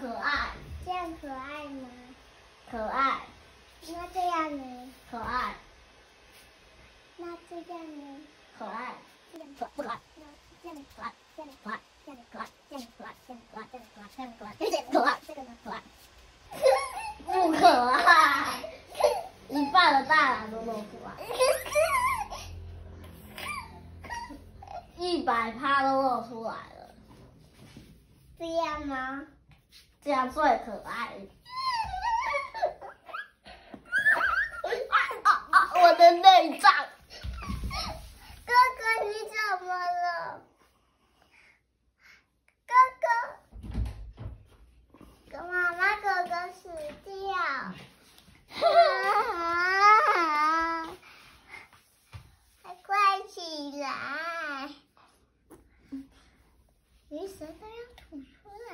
可爱。这样可爱吗？可爱。那这样呢？可爱。那这样呢？可爱。不可爱。这样呢？可爱。这样呢？可爱。这样呢？可爱。这样呢？可爱。这样呢？可爱。这样呢？可爱。这样呢？可爱。这个可爱。这个呢？可爱。不可爱，一半的大脑都露出来，100%都露出来了。这样吗？这样最可爱。我的内脏。哥哥，你怎么了？哥哥，妈妈，哥哥死掉。快起来！你舌头要吐出来。